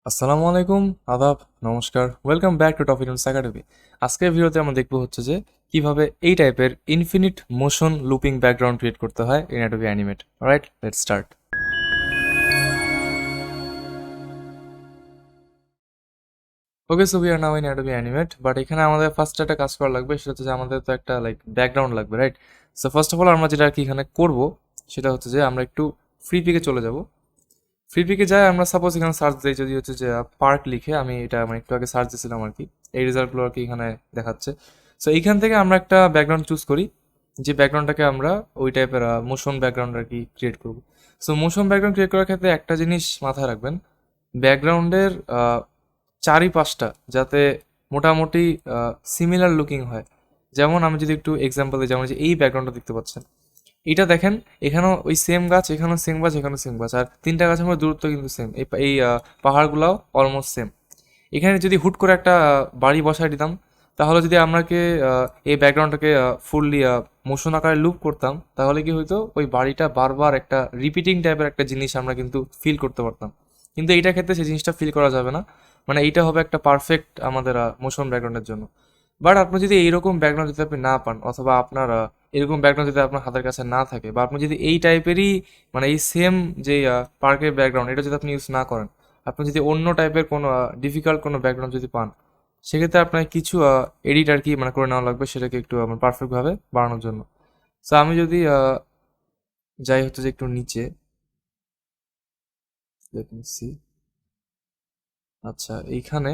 আসসালামু আলাইকুম, আদাব, নমস্কার, welcome back to Toffeetoons academy. আজকের ভিডিওতে আমরা দেখবো হচ্ছে যে কিভাবে এই টাইপের infinite motion looping background create করতে হয় in Adobe Animate. Alright, let's start. Okay, so we are now in Adobe Animate, but এখানে আমাদের ফার্স্ট একটা কাজ করা লাগবে, সেটা হচ্ছে যে আমাদের তো একটা লাইক ব্যাকগ্রাউন্ড লাগবে, right? So first of all আমরা যেটা আর কি এখানে করবো সেটা হচ্ছে যে আমরা একটু ফ্রি পিকে চলে যাব। ফ্রি পিকে যাই আমরা, সাপোজ এখানে সার্চ দিই, যদি হচ্ছে যে পার্ক লিখে, আমি এটা মানে একটু আগে সার্চ দিয়েছিলাম আর কি, এই রেজাল্টগুলো আর কি এখানে দেখাচ্ছে। সো এইখান থেকে আমরা একটা ব্যাকগ্রাউন্ড চুজ করি, যে ব্যাকগ্রাউন্ডটাকে আমরা ওই টাইপের মোশন ব্যাকগ্রাউন্ড আর কি ক্রিয়েট করবো। সো মোশন ব্যাকগ্রাউন্ড ক্রিয়েট করার ক্ষেত্রে একটা জিনিস মাথায় রাখবেন, ব্যাকগ্রাউন্ডের চারিপাশটা যাতে মোটামুটি সিমিলার লুকিং হয়। যেমন আমি যদি একটু এক্সাম্পল দিই, যেমন যে এই ব্যাকগ্রাউন্ডটা দেখতে পাচ্ছেন, এটা দেখেন, এখানেও ওই সেম গাছ, এখানেও সেম গাছ, এখানেও সেম গাছ, আর তিনটা গাছের মধ্যে দূরত্ব কিন্তু সেম। এই পাহাড়গুলাও অলমোস্ট সেম। এখানে যদি হুট করে একটা বাড়ি বসায় দিতাম, তাহলে যদি আমাকে এই ব্যাকগ্রাউন্ডটাকে ফুললি মোশন আকারে লুপ করতাম, তাহলে কি হইতো, ওই বাড়িটা বারবার একটা রিপিটিং টাইপের একটা জিনিস আমরা কিন্তু ফিল করতে পারতাম। কিন্তু এইটার ক্ষেত্রে সেই জিনিসটা ফিল করা যাবে না। মানে এইটা হবে একটা পারফেক্ট আমাদের মোশন ব্যাকগ্রাউন্ডের জন্য। বাট আপনি যদি এইরকম ব্যাকগ্রাউন্ড যদি আপনি না পান, অথবা আপনার এরকম ব্যাকগ্রাউন্ড যদি আপনার হাতের কাছে না থাকে, বা আপনি যদি এই টাইপেরই মানে এই সেম যে পার্কের ব্যাকগ্রাউন্ড এটা যদি আপনি ইউজ না করেন, আপনি যদি অন্য টাইপের কোনো ডিফিকাল্ট কোনো ব্যাকগ্রাউন্ড যদি পান, সেক্ষেত্রে আপনার কিছু এডিট আর কি মানে করে নেওয়া লাগবে সেটাকে একটু আমার পারফেক্টভাবে বানানোর জন্য। সো আমি যদি যাই হচ্ছে যে একটু নিচে, লেট মি সি। আচ্ছা, এইখানে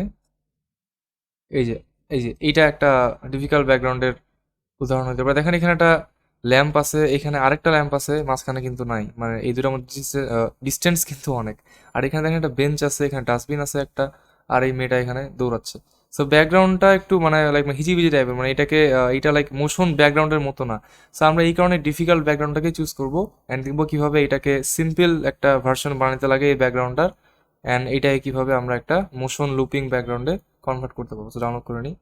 এই যে এই যে এইটা একটা ডিফিকাল্ট ব্যাকগ্রাউন্ডের উদাহরণ হতে পারে। দেখেন, এখানে একটা ল্যাম্প আছে, এখানে আরেকটা ল্যাম্প আছে, মাঝখানে কিন্তু নাই, মানে এই দুটোর মধ্যে ডিস্টেন্স কিন্তু অনেক। আর এখানে দেখেন একটা বেঞ্চ আছে, এখানে ডাস্টবিন আছে একটা, আর এই মেয়েটা এখানে দৌড়াচ্ছে। সো ব্যাকগ্রাউন্ডটা একটু মানে লাইক হিজিবিজি টাইপের, মানে এটাকে এটা লাইক মোশন ব্যাকগ্রাউন্ডের মতো না। সো আমরা এই কারণে ডিফিকাল্ট ব্যাকগ্রাউন্ডটাকে চুজ করবো, অ্যান্ড দেখবো কিভাবে এটাকে সিম্পল একটা ভার্সন বানাতে লাগে এই ব্যাকগ্রাউন্ডটার, অ্যান্ড এইটাকে কিভাবে আমরা একটা মোশন লুপিং ব্যাকগ্রাউন্ডে কনভার্ট করতে পারবো। তো ডাউনলোড করে নিই।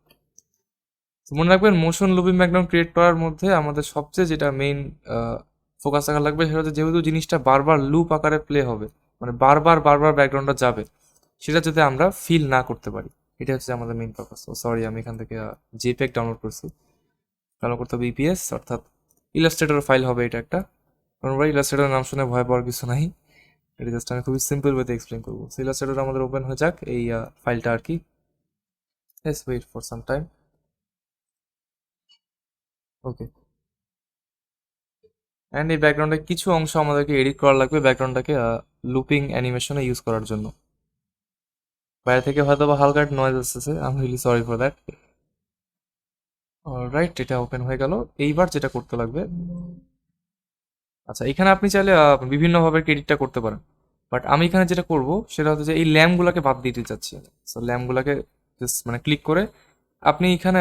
তো মনে রাখবেন, মোশন লুপিং ব্যাকগ্রাউন্ড ক্রিয়েট করার মধ্যে আমাদের সবচেয়ে যেটা মেইন ফোকাস রাখা লাগবে, সেটা হচ্ছে যেহেতু জিনিসটা বারবার লুপ আকারে প্লে হবে, মানে বারবার বারবার ব্যাকগ্রাউন্ডটা যাবে, সেটা যাতে আমরা ফিল না করতে পারি। এটা হচ্ছে আমাদের মেইন পারপাস। ও সরি, আমি এখান থেকে জেপেগ ডাউনলোড করছি। ডাউনলোড করতে হবে ইপিএস, অর্থাৎ ইলাস্ট্রেটর ফাইল হবে এটা একটা। কারণ ইলাস্ট্রেটর নাম শুনে ভয় পাওয়ার কিছু নাই, এটা জাস্ট আমি খুবই সিম্পল ওয়েতে এক্সপ্লেন করবো। সো ইলাস্ট্রেটর আমাদের ওপেন হয়ে যাক, এই ফাইলটা আর কি। Let's wait for some time. Okay, and এই ব্যাকগ্রাউন্ডে কিছু অংশ আমাদেরকে এডিট করা লাগবে ব্যাকগ্রাউন্ডটাকে লুপিং অ্যানিমেশনে ইউজ করার জন্য। বাইরে থেকে হয়তো বা হালকা নয়েজ আসতেছে, I am really sorry for that. Right, এটা ওপেন হয়ে গেল। এইবার যেটা করতে লাগবে, আচ্ছা এখানে আপনি চাইলে বিভিন্নভাবে এডিটটা করতে পারেন, বাট আমি এখানে যেটা করব সেটা হচ্ছে যে এই ল্যাম্পগুলোকে বাদ দিতে চাচ্ছি। সো ল্যাম্পগুলোকে জাস্ট মানে ক্লিক করে আপনি এখানে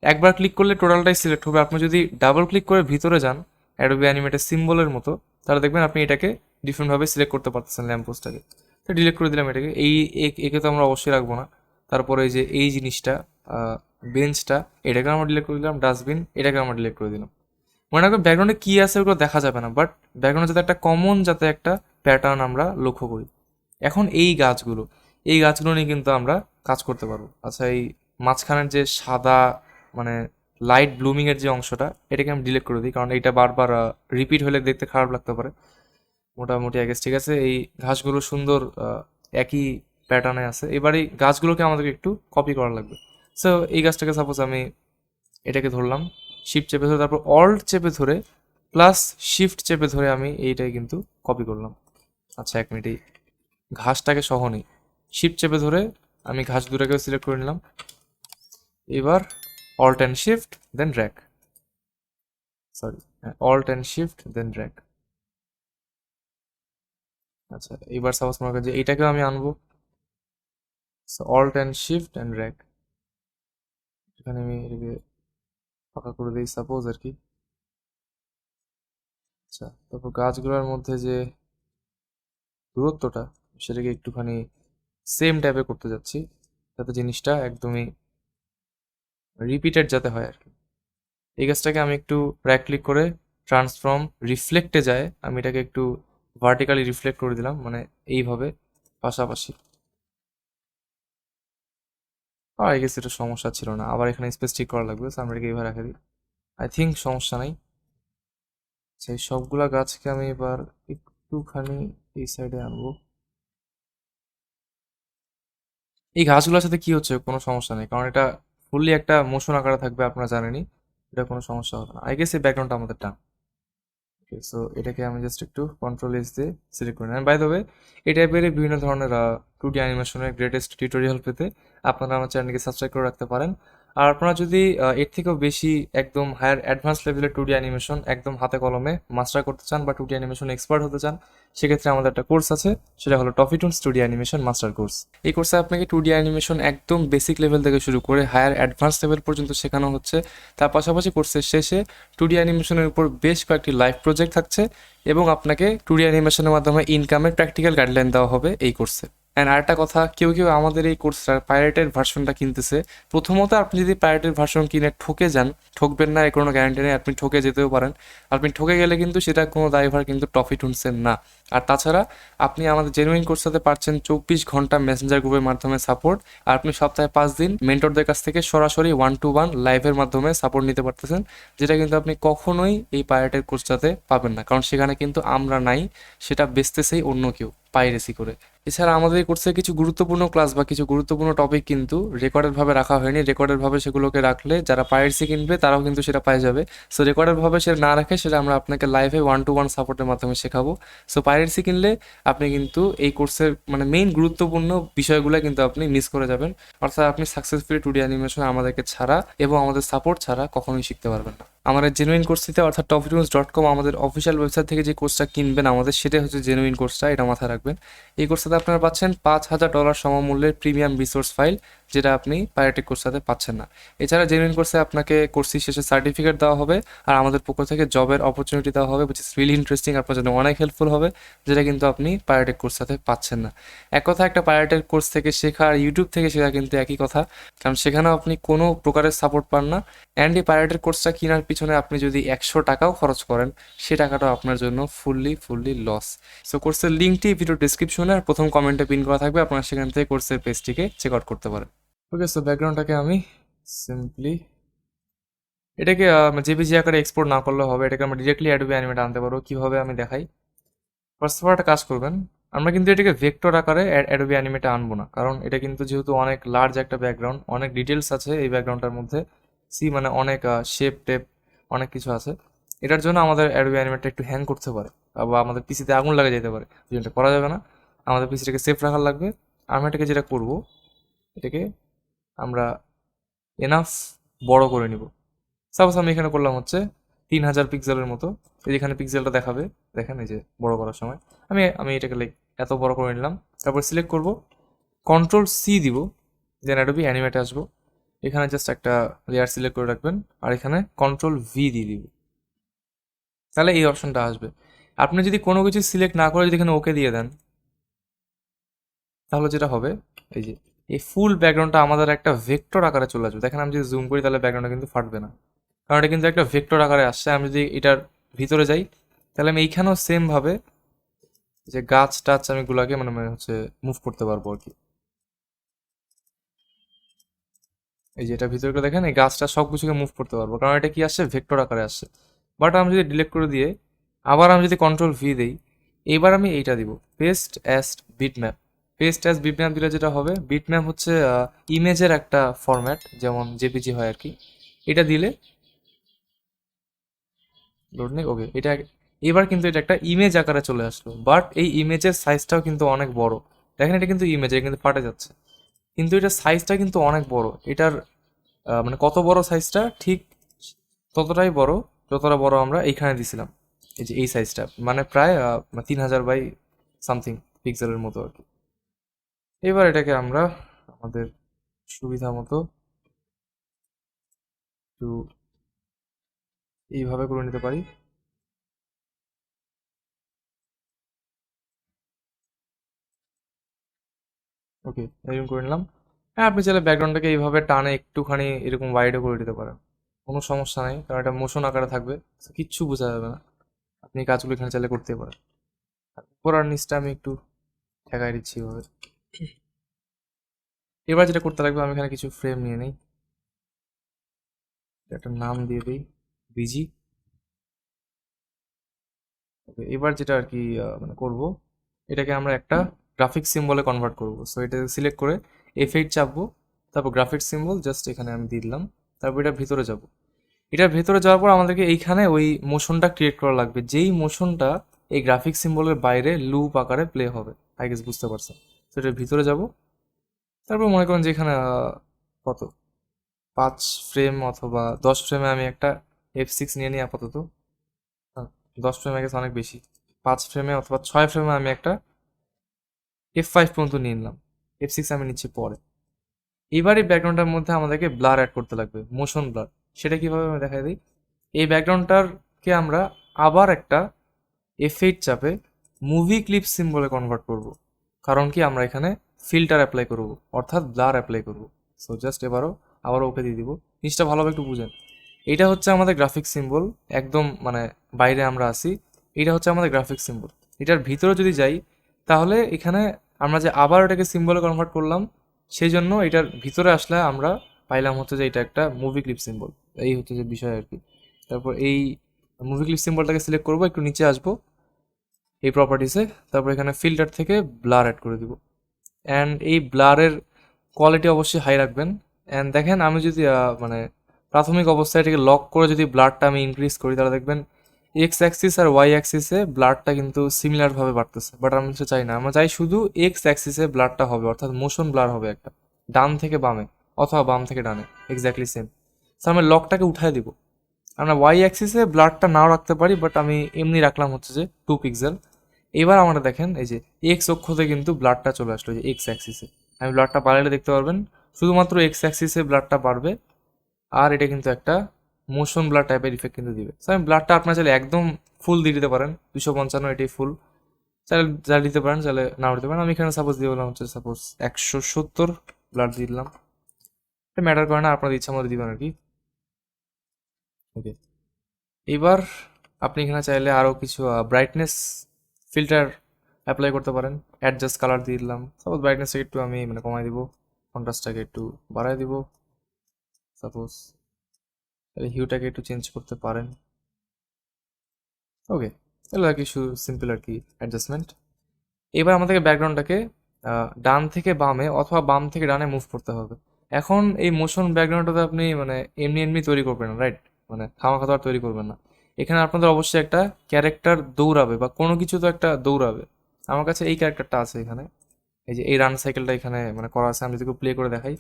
একবার ক্লিক করলে টোটালটাই সিলেক্ট হবে। আপনি যদি ডাবল ক্লিক করে ভিতরে যান অ্যাডোবি অ্যানিমেটের সিম্বলের মতো, তাহলে দেখবেন আপনি এটাকে ডিফারেন্টভাবে সিলেক্ট করতে পারতেছেন ল্যাম্প পোস্টটাকে। তো ডিলিট করে দিলাম এটাকে, একে তো আমরা অবশ্যই রাখবো না। তারপরে এই যে এই জিনিসটা, বেঞ্চটা, এটাকে আমরা ডিলিট করে দিলাম। ডাস্টবিন, এটাকে আমরা ডিলিট করে দিলাম। মনে রাখবেন, ব্যাকগ্রাউন্ডে কি আছে ওগুলো দেখা যাবে না, বাট ব্যাকগ্রাউন্ডে যাতে একটা কমন যাতে একটা প্যাটার্ন আমরা লক্ষ্য করি। এখন এই গাছগুলো নিয়ে কিন্তু আমরা কাজ করতে পারবো। আচ্ছা, এই মাঝখানের যে সাদা মানে লাইট ব্লুমিং এর যে অংশটা, এটাকে আমি ডিলিট করে দিই, কারণ এটা বারবার রিপিট হলে দেখতে খারাপ লাগতে পারে। মোটামুটি আগে ঠিক আছে, এই ঘাসগুলো সুন্দর একই প্যাটার্নে আছে। এবার এই গাছগুলোকে আমাদেরকে একটু কপি করা লাগবে। সো এই গাছটাকে সাপোজ আমি এটাকে ধরলাম, শিফট চেপে ধরে, তারপর অল্ট চেপে ধরে প্লাস শিফট চেপে ধরে আমি এইটাই কিন্তু কপি করলাম। আচ্ছা, এক মিনিট, এই ঘাসটাকে সহ নেই, শিফট চেপে ধরে আমি ঘাস দুটাকেও সিলেক্ট করে নিলাম। এবার Alt and shift then drag, sorry, Alt and shift then drag. আচ্ছা, এবার সাপোজ মনে করেন যে এইটাকেও আমি আনবো, Alt and shift and drag. এখানে আমি এটাকে ফাঁকা করে দিই সাপোজ আর কি। আচ্ছা, তারপর গাছগুলোর মধ্যে যে দূরত্বটা, সেটাকে একটুখানি সেম টাইপের করতে যাচ্ছি, যাতে জিনিসটা একদমই রিপিটেড যাতে হয় আর কি। এই গাছটাকে আমি একটু রাইট ক্লিক করে ট্রান্সফর্ম রিফ্লেক্টে যায়, আমি এটাকে একটু ভার্টিক্যালি রিফ্লেক্ট করে দিলাম, মানে এইভাবে পাশাপাশি। আই গেস এটা সমস্যা ছিল না, আবার এখানে স্পেস ঠিক করা লাগবে, so আমরা এটাকে এইভাবে রেখে দিই। আই থিঙ্ক সমস্যা নাই। সেই সবগুলা গাছকে আমি এবার একটুখানি এই সাইডে আনবো। এই ঘাসগুলোর সাথে কি হচ্ছে কোনো সমস্যা নেই, কারণ এটা ফুললি একটা মোশন আকারে থাকবে, আপনারা জানেনই। এটা কোনো সমস্যা হবে না। আই গেস এই ব্যাকগ্রাউন্ডটা আমাদের টান। ওকে, সো এটাকে আমি জাস্ট একটু কন্ট্রোল এস দিয়ে সিলেক্ট করে নিলাম। বাই দ্য ওয়ে, এই টাইপের বিভিন্ন ধরনের 2D অ্যানিমেশনের গ্রেটেস্ট টিউটোরিয়াল পেতে আপনারা আমার চ্যানেলকে সাবস্ক্রাইব করে রাখতে পারেন। আর আপনারা যদি এর থেকেও বেশি একদম হায়ার অ্যাডভান্স লেভেলের 2D অ্যানিমেশন একদম হাতে কলমে মাস্টার করতে চান বা 2D অ্যানিমেশন এক্সপার্ট হতে চান, সেক্ষেত্রে আমাদের একটা কোর্স আছে, সেটা হলো টফিটুনস 2D অ্যানিমেশন মাস্টার কোর্স। এই কোর্সে আপনাকে 2D অ্যানিমেশন একদম বেসিক লেভেল থেকে শুরু করে হায়ার অ্যাডভান্স লেভেল পর্যন্ত শেখানো হচ্ছে। তার পাশাপাশি কোর্সের শেষে 2D অ্যানিমেশনের উপর বেশ কয়েকটি লাইভ প্রজেক্ট থাকছে, এবং আপনাকে 2D অ্যানিমেশনের মাধ্যমে ইনকামের প্র্যাকটিক্যাল গাইডলাইন দেওয়া হবে এই কোর্সে। অ্যান্ড আরেকটা কথা, কেউ কেউ আমাদের এই কোর্সটার পাইরেটেড ভার্সনটা কিনতেছে। প্রথমত, আপনি যদি পাইরেটেড ভার্সন কিনে ঠকে যান, ঠকবেন না এর কোনো গ্যারান্টি নেই, আপনি ঠকে যেতেও পারেন। আপনি ঠকে গেলে কিন্তু সেটা কোনো দায়ভার কিন্তু টফিটুনসের না। আর তাছাড়া আপনি আমাদের জেনুইন কোর্সটাতে পাচ্ছেন 24 ঘন্টা মেসেঞ্জার গ্রুপের মাধ্যমে সাপোর্ট, আর আপনি সপ্তাহে 5 দিন মেন্টরদের কাছ থেকে সরাসরি 1-to-1 লাইভের মাধ্যমে সাপোর্ট নিতে পারতেছেন, যেটা কিন্তু আপনি কখনোই এই পাইরেটেড কোর্সটাতে পাবেন না, কারণ সেখানে কিন্তু আমরা নাই, সেটা বেচতেছেই অন্য কেউ পাইরেসি করে। এছাড়া আমাদের এই কোর্সে কিছু গুরুত্বপূর্ণ ক্লাস বা কিছু গুরুত্বপূর্ণ টপিক কিন্তু রেকর্ডেড ভাবে রাখা হয়নি। রেকর্ডেড ভাবে সেগুলোকে রাখলে যারা পাইরেসি কিনবে তারাও কিন্তু সেটা পাই যাবে। সো রেকর্ডেড ভাবে সেটা না রাখে সেটা আমরা আপনাকে লাইভে 1-to-1 সাপোর্টের মাধ্যমে শেখাবো। সো পাইরেসি কিনলে আপনি কিন্তু এই কোর্সের মানে মেইন গুরুত্বপূর্ণ বিষয়গুলো কিন্তু আপনি মিস করে যাবেন। অর্থাৎ আপনি সাকসেসফুলি 2D অ্যানিমেশন আমাদেরকে ছাড়া এবং আমাদের সাপোর্ট ছাড়া কখনোই শিখতে পারবেন না। আমাদের জেনুইন কোর্সটিতে অর্থাৎ ToffeeToons.com আমাদের অফিসিয়াল ওয়েবসাইট থেকে যে কোর্সটা কিনবেন আমাদের, সেটা হচ্ছে জেনুইন কোর্সটা, এটা মাথায় রাখবেন। এই কোর্সটাতে আপনারা পাচ্ছেন $5,000 সমমূল্যের প্রিমিয়াম রিসোর্স ফাইল, যেটা আপনি পাইরেটেড কোর্সটাতে পাচ্ছেন না। এছাড়া জেনুইন কোর্সে আপনাকে কোর্সটি শেষে সার্টিফিকেট দেওয়া হবে, আর আমাদের পক্ষ থেকে জবের অপরচুনিটি দেওয়া হবে, উইচ ইজ রিয়েলি ইন্টারেস্টিং, আপনার জন্য অনেক হেল্পফুল হবে, যেটা কিন্তু আপনি পাইরেটেড কোর্সটাতে পাচ্ছেন না। এক কথা, একটা পাইরেটেড কোর্স থেকে শেখা আর ইউটিউব থেকে শেখা কিন্তু একই কথা, কারণ সেখানেও আপনি কোনো প্রকারের সাপোর্ট পান না। অ্যান্ড এই পাইরেটেড কোর্সটা কেনার পিছনে আপনি যদি 100 টাকাও খরচ করেন, সে টাকাটাও আপনার জন্য ফুললি লস। সো কোর্সের লিঙ্কটি ভিডিও ডিসক্রিপশনে আর প্রথম কমেন্টে পিন করা থাকবে, আপনারা সেখান থেকে কোর্সের পেজটিকে চেক আউট করতে পারেন। ওকে, সো ব্যাকগ্রাউন্ডটাকে আমি সিম্পলি এটাকে জেপিজি আকারে এক্সপোর্ট না করলে হবে, এটাকে আমরা ডিরেক্টলি অ্যাডোবি অ্যানিমেট আনতে পারবো। কীভাবে আমি দেখাই। ফার্স্ট অফ অল একটা কাজ করবেন, আমরা কিন্তু এটাকে ভেক্টর আকারে অ্যাডোবি অ্যানিমেটে আনবো না, কারণ এটা কিন্তু যেহেতু অনেক লার্জ একটা ব্যাকগ্রাউন্ড, অনেক ডিটেলস আছে এই ব্যাকগ্রাউন্ডটার মধ্যে। মানে অনেক শেপ টেপ অনেক কিছু আছে। এটার জন্য আমাদের অ্যাডোবি অ্যানিমেটটা একটু হ্যাং করতে পারে, বা আমাদের পিসিতে আগুন লাগা যেতে পারে, যেটা করা যাবে না। আমাদের পিসিটাকে সেফ রাখার লাগবে। আমি এটাকে যেটা করব, এটাকে আমরা এনাফ বড় করে নিব। সাপোজ আমি এখানে করলাম হচ্ছে 3000 পিক্সেলের মতো, এই যেখানে পিক্সেলটা দেখাবে, দেখেন এই যে বড় করার সময় আমি আমি এটাকে লাইক এত বড় করে নিলাম। তারপর সিলেক্ট করব, কন্ট্রোল-C দিব, দেন অ্যাডোবি অ্যানিমেটে আসবো। এখানে জাস্ট একটা লেয়ার সিলেক্ট করে রাখবেন, আর এখানে কন্ট্রোল-V দিয়ে দিব, তাহলে এই অপশনটা আসবে। আপনি যদি কোনো কিছু সিলেক্ট না করে যদি এখানে ওকে দিয়ে দেন, তাহলে যেটা হবে, এই যে এই ফুল ব্যাকগ্রাউন্ডটা আমাদের একটা ভেক্টর আকারে চলে আসবে। দেখেন আমি যদি জুম করি তাহলে ব্যাকগ্রাউন্ডটা কিন্তু ফাটবে না, কারণ এটা কিন্তু একটা ভেক্টর আকারে আসছে। আমি যদি এটার ভিতরে যাই, তাহলে আমি এইখানেও সেম ভাবে যে গাছ টাছ আমি গুলাকে মানে হচ্ছে মুভ করতে পারবো আর কি। এই যে এটা ভিতরে করে দেখেন, এই গাছটা সব কিছুকে মুভ করতে পারবো, কারণ এটা কি আসছে, ভেক্টর আকারে আসছে। বাট আমি যদি ডিলিট করে দিয়ে আবার আমি যদি কন্ট্রোল-V দিই, এবার আমি এইটা দিব, paste as bitmap. Paste as bitmap দিলে যেটা হবে, বিটম্যাপ হচ্ছে ইমেজের একটা ফরম্যাট, যেমন জেপিজি হয় আর কি। এটা দিলে লোড নেই, ওকে, এটা এবার কিন্তু এটা একটা ইমেজ আকারে চলে আসলো, বাট এই ইমেজের সাইজটাও কিন্তু অনেক বড়। দেখেন এটা কিন্তু ইমেজ, এটা কিন্তু ফাটে যাচ্ছে, কিন্তু এটার সাইজটা কিন্তু অনেক বড়। এটার মানে কত বড় সাইজটা, ঠিক ততটাই বড় যতটা বড় আমরা এইখানে দিছিলাম। এই যে এই সাইজটা মানে প্রায় 3000 বাই সামথিং পিক্সেলের মতো আর কি। এবার এটাকে আমরা আমাদের সুবিধা মতো একটু এইভাবে করে নিতে পারি। ওকে, এরকম করে নিলাম। হ্যাঁ, আপনি চাইলে ব্যাকগ্রাউন্ডটাকে এইভাবে টানে একটুখানি এরকম ওয়াইডও করে দিতে পারেন, কোনো সমস্যা নেই, কারণ এটা মোশন আকারে থাকবে, so কিচ্ছু বোঝা যাবে না। আপনি এই কাজগুলো এখানে চাইলে করতে পারেন। উপর আর নিচটা আমি একটু ঠেকাই দিচ্ছি এভাবে। এবার যেটা করতে লাগবে, আমি এখানে কিছু ফ্রেম নিয়ে নিই, একটা নাম দিয়ে দিই বিজি। ওকে, এবার যেটা আর কি মানে করবো, এটাকে আমরা একটা গ্রাফিক সিম্বলে কনভার্ট করবো। সো এটা সিলেক্ট করে F8 চাপবো, তারপর গ্রাফিক সিম্বল জাস্ট এখানে আমি দিয়ে দিলাম। তারপর এটা ভিতরে যাব, এটার ভেতরে যাওয়ার পর আমাদেরকে এইখানে ওই মোশনটা ক্রিয়েট করা লাগবে, যেই মোশনটা এই গ্রাফিক সিম্বলের বাইরে লুপ আকারে প্লে হবে। আই গেস বুঝতে পারছেন। তো এটার ভিতরে যাব, তারপর মনে করেন যে এখানে কত 5 ফ্রেম অথবা 10 ফ্রেমে আমি একটা F6 নিয়ে নিই আপাতত। আহ, 10 ফ্রেম আই গেস অনেক বেশি। 5 ফ্রেমে অথবা 6 ফ্রেমে আমি একটা F5 পর্যন্ত নিয়ে নিলাম, F6 আমি নিচ্ছি পরে। এবার এই ব্যাকগ্রাউন্ডটার মধ্যে আমাদেরকে ব্লার অ্যাড করতে লাগবে, মোশন ব্লার। সেটা কিভাবে আমি দেখাই দিই। এই ব্যাকগ্রাউন্ডটাকে আমরা আবার একটা F8 চাপে মুভি ক্লিপ সিম্বলে কনভার্ট করব। কারণ কি আমরা এখানে ফিল্টার অ্যাপ্লাই করব, অর্থাৎ ব্লার অ্যাপ্লাই করব। সো জাস্ট এবারও আবারও ওকে দিয়ে দিব। জিনিসটা ভালোভাবে একটু বুঝেন। এইটা হচ্ছে আমাদের গ্রাফিক সিম্বল, একদম মানে বাইরে আমরা আসি। এটা হচ্ছে আমাদের গ্রাফিক সিম্বল। এটার ভিতরে যদি যাই, তাহলে এখানে আমরা যে আবার এটাকে সিম্বলে কনভার্ট করলাম, সেই জন্য এটার ভিতরে আসলে আমরা পাইলাম হচ্ছে যে এটা একটা মুভি ক্লিপ সিম্বল। এই হচ্ছে যে বিষয় আর কি। তারপর এই মুভি ক্লিপ সিম্বলটাকে সিলেক্ট করবো, একটু নিচে আসবো এই প্রপার্টিসে, তারপর এখানে ফিল্টার থেকে ব্লার অ্যাড করে দিব। অ্যান্ড এই ব্লারের কোয়ালিটি অবশ্যই হাই রাখবেন। অ্যান্ড দেখেন আমি যদি মানে প্রাথমিক অবস্থায় এটাকে লক করে যদি ব্লারটা আমি ইনক্রিজ করি, তাহলে দেখবেন এক্স অ্যাক্সিস আর ওয়াই অ্যাক্সিসে ব্লারটা কিন্তু সিমিলারভাবে বাড়তেছে। বাট আমি তো চাই না, আমরা চাই শুধু এক্স অ্যাক্সিসে ব্লারটা হবে, অর্থাৎ মোশন ব্লার হবে একটা, ডান থেকে বামে অথবা বাম থেকে ডানে, এক্স্যাক্টলি সেম। সো আমি লকটাকে উঠায় দিব। আমরা ওয়াই অ্যাক্সিসে ব্লারটা নাও রাখতে পারি, বাট আমি এমনি রাখলাম হচ্ছে যে 2 পিক্সেল। এবার আমরা দেখেন এই যে এক্স অক্ষতে কিন্তু ব্লাডটা চলে আসলো, যে এক্স অ্যাক্সিসে। আমি ব্লাডটা বাড়ালে দেখতে পারবেন শুধুমাত্র এক্স অ্যাক্সিসে ব্লাডটা বাড়বে। আর এটা কিন্তু একটা মোশন ব্লাড টাইপের ইফেক্ট কিন্তু দিবে। So, আমি ব্লাডটা আপনার চাইলে একদম ফুল দিয়ে দিতে পারেন, 255 এটাই ফুল। চাইলে যা দিতে পারেন, চাইলে নাও দিতে পারেন। আমি এখানে সাপোজ দিয়ে বললাম হচ্ছে সাপোজ 170 ব্লাড দিয়ে দিলাম। এটা ম্যাটার করে না, আপনাদের ইচ্ছা মতো দিবেন আর কি। ওকে, এবার আপনি এখানে চাইলে আরও কিছু ব্রাইটনেস ফিল্টার অ্যাপ্লাই করতে পারেন। অ্যাডজাস্ট কালার দিয়ে দিলাম, সাপোজ ব্রাইটনেসটাকে একটু আমি মানে কমাই দিব, কন্ট্রাস্টটাকে একটু বাড়াই দিব সাপোজ, তাহলে হিউটাকে একটু চেঞ্জ করতে পারেন। ওকে, এগুলো আর কিছু সিম্পল আর কি অ্যাডজাস্টমেন্ট। এবার আমাদেরকে ব্যাকগ্রাউন্ডটাকে ডান থেকে বামে অথবা বাম থেকে ডানে মুভ করতে হবে। এখন এই মোশন ব্যাকগ্রাউন্ডটাতে আপনি মানে এমনি এমনি তৈরি করবেন না, রাইট? মানে খামাখা আর তৈরি করবেন না। এখানে আপনাদের অবশ্যই একটা ক্যারেক্টার দৌড়াবে বা কোনো কিছু তো একটা দৌড়াবে। আমার কাছে এই ক্যারেক্টারটা আছে এখানে, এই যে এই রান সাইকেলটা এখানে মানে করা আছে। আমি যদি প্লে করে দেখাই,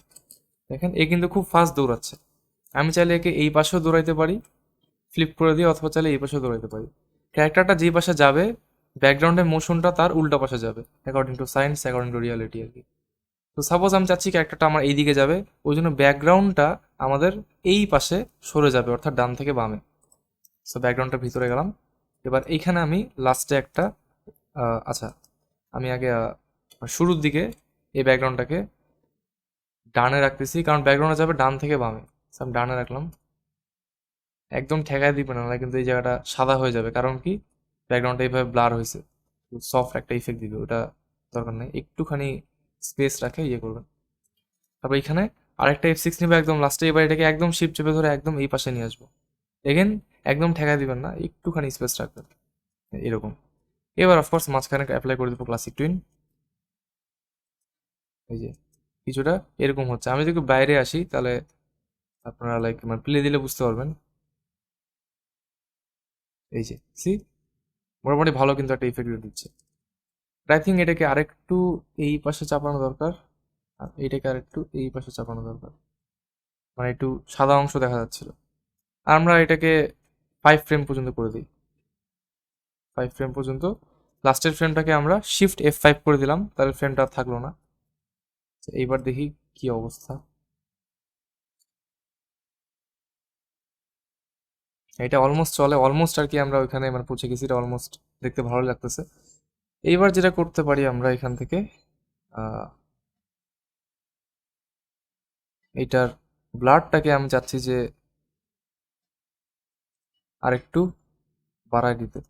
দেখেন এ কিন্তু খুব ফাস্ট দৌড়াচ্ছে। আমি চাইলে একে এই পাশেও দৌড়াইতে পারি, ফ্লিপ করে দিয়ে, অথবা চাইলে এই পাশেও দৌড়াইতে পারি। ক্যারেক্টারটা যেই পাশে যাবে, ব্যাকগ্রাউন্ডের মোশনটা তার উল্টা পাশে যাবে, according to science, according to reality আর কি। তো সাপোজ আমি চাচ্ছি ক্যারেক্টারটা আমার এই দিকে যাবে, ওই জন্য ব্যাকগ্রাউন্ডটা আমাদের এই পাশে সরে যাবে, অর্থাৎ ডান থেকে বামে। সো ব্যাকগ্রাউন্ডটা ভিতরে গেলাম। এবার এইখানে আমি লাস্টে একটা আচ্ছা, আমি আগে শুরুর দিকে এই ব্যাকগ্রাউন্ডটাকে ডানে রাখতেছি, কারণ ব্যাকগ্রাউন্ডে যাবে ডান থেকে বামে। So, আমি ডানে রাখলাম। একদম ঠেকায় দিবে না, কিন্তু এই জায়গাটা সাদা হয়ে যাবে, কারণ কি ব্যাকগ্রাউন্ডটা এইভাবে ব্লার হয়েছে। সফট একটা ইফেক্ট দিবে, ওটা দরকার নেই। একটুখানি স্পেস রাখে ইয়ে করবেন। তারপর এখানে আরেকটা F6 নিবে একদম লাস্টে। এবার এটাকে একদম শিফট চেপে ধরে একদম এই পাশে নিয়ে আসবো। এগেন একদম ঠেকায় দিবেন না, একটুখানি স্পেস রাখবেন, এরকম। এবার অফকোর্স মাঝখানে অ্যাপ্লাই করে দেবো ক্লাসিক টুইন। এই যে কিছুটা এরকম হচ্ছে। আমি যদি বাইরে আসি, তাহলে আপনারা লাইক মানে প্লে দিলে বুঝতে পারবেন। এই যে সি, মোটামুটি ভালো কিন্তু একটা ইফেক্ট দিচ্ছে। আই থিঙ্ক এটাকে আরেকটু এই পাশে চাপানো দরকার, আর এইটাকে আরেকটু এই পাশে চাপানো দরকার, মানে একটু সাদা অংশ দেখা যাচ্ছিল। আর আমরা এটাকে 5 ফ্রেম পর্যন্ত করে দিই, 5 ফ্রেম পর্যন্ত। লাস্টের ফ্রেমটাকে আমরা শিফট F5 করে দিলাম, তাহলে ফ্রেমটা আর থাকলো না। তো এইবার দেখি কি অবস্থা। এটা অলমোস্ট চলে, অলমোস্ট আর কি আমরা ওইখানে মানে পৌঁছে গেছি, এটা অলমোস্ট দেখতে ভালো লাগতেছে। এইবার যেটা করতে পারি আমরা এখান থেকে আহ, এইটার ব্লাডটাকে আমি চাচ্ছি যে আরেকটু বাড়ায় দিতে।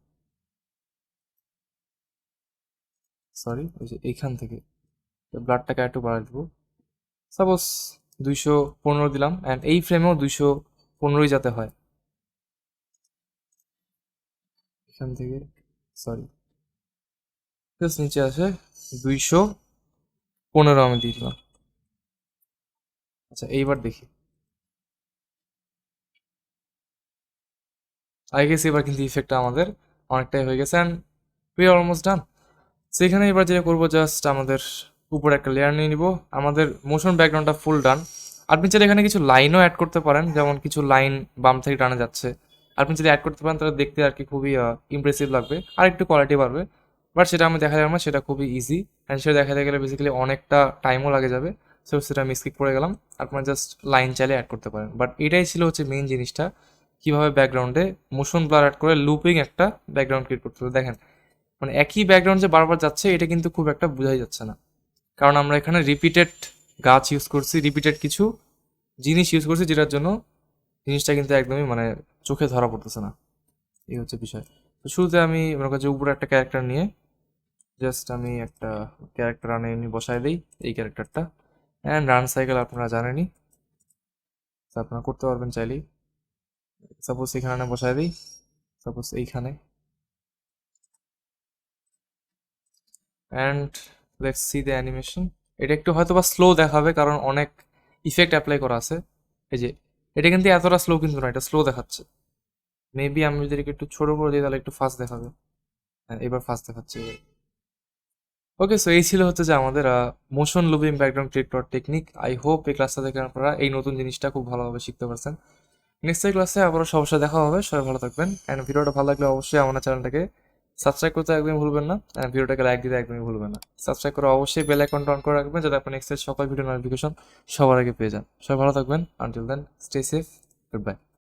সরি, ওই যে এইখান থেকে ব্লাডটাকে একটু বাড়ায় দিব। সাপোজ 215 দিলাম, অ্যান্ড এই ফ্রেমেও 215 যাতে হয়। এখান থেকে সরি, জাস্ট নিচে আসে 215 আমি দিয়ে দিলাম। আচ্ছা এইবার দেখি, আই গেস এবার কিন্তু ইফেক্টটা আমাদের অনেকটাই হয়ে গেছে, and we are almost done. সেখানে এবার যেটা করবো, জাস্ট আমাদের উপরে একটা লেয়ার নিয়ে নিব। আমাদের মোশন ব্যাকগ্রাউন্ডটা ফুল ডান। আপনি চাইলে এখানে কিছু লাইনও অ্যাড করতে পারেন, যেমন কিছু লাইন বাম থেকে ডানে যাচ্ছে, আপনি যদি অ্যাড করতে পারেন তাহলে দেখতে আর কি খুবই ইমপ্রেসিভ লাগবে, আর একটু কোয়ালিটি বাড়বে। বাট সেটা আমি দেখা যাবে না, সেটা খুবই ইজি, অ্যান্ড সেটা দেখাতে গেলে বেসিক্যালি অনেকটা টাইমও লাগে যাবে। সো সেটা আমি স্কিপ করে গেলাম। আপনার জাস্ট লাইন চাইলে অ্যাড করতে পারেন, বাট এটাই ছিল হচ্ছে মেইন জিনিসটা, কীভাবে ব্যাকগ্রাউন্ডে মোশন ব্লার অ্যাড করে লুপিং একটা ব্যাকগ্রাউন্ড ক্রিয়েট করতে হবে। দেখেন মানে একই ব্যাকগ্রাউন্ড যে বারবার যাচ্ছে এটা কিন্তু খুব একটা বোঝাই যাচ্ছে না, কারণ আমরা এখানে রিপিটেড গাছ ইউজ করছি, রিপিটেড কিছু জিনিস ইউজ করছি, যেটার জন্য জিনিসটা কিন্তু একদমই মানে চোখে ধরা পড়তেছে না। এই হচ্ছে বিষয়। তো শুরুতে আমি মনে করছি উপরে একটা ক্যারেক্টার নিয়ে জাস্ট আমি একটা ক্যারেক্টার আনে এমনি বসায় দিই, এই ক্যারেক্টারটা। অ্যান্ড রান সাইকেল আপনারা জানেনই, তো আপনারা করতে পারবেন চাইলেই। সাপোজ এখানে বসায় দিই, সাপোজ এইখানে, and let's see the animation. এটা একটু হয়তো বা স্লো দেখাবে, কারণ অনেক ইফেক্ট অ্যাপ্লাই করা আছে। এই যে এটা কিন্তু এতটা স্লো কিন্তু না, এটা স্লো দেখাচ্ছে। মেবি আমি যদি এটাকে একটু ছোট করে দিই তাহলে একটু ফাস্ট দেখাবে। হ্যাঁ এবার ফাস্ট দেখাচ্ছে। ওকে, সো এই ছিল হচ্ছে যে আমাদের মোশন লুপিং ব্যাকগ্রাউন্ড ক্রিয়েট করার টেকনিক। আই হোপ এই ক্লাসটা থেকে আপনারা এই নতুন জিনিসটা খুব ভালোভাবে শিখতে পারছেন। নেক্সট ক্লাসে আবারও সবার সাথে দেখা হবে। সবাই ভালো থাকবেন, অ্যান্ড ভিডিওটা ভালো লাগলে অবশ্যই আমার চ্যানেলটাকে সাবস্ক্রাইব করতে একদমই ভুলবেন না, অ্যান্ড ভিডিওটাকে লাইক দিতে একদমই ভুলবেন না। সাবস্ক্রাইব করে অবশ্যই বেল আইকনটা অন করে রাখবেন, যাতে আপনি নেক্সট সকল ভিডিও নোটিফিকেশন সবার আগে পেয়ে যান। সবাই ভালো থাকবেন, until then stay safe, good by.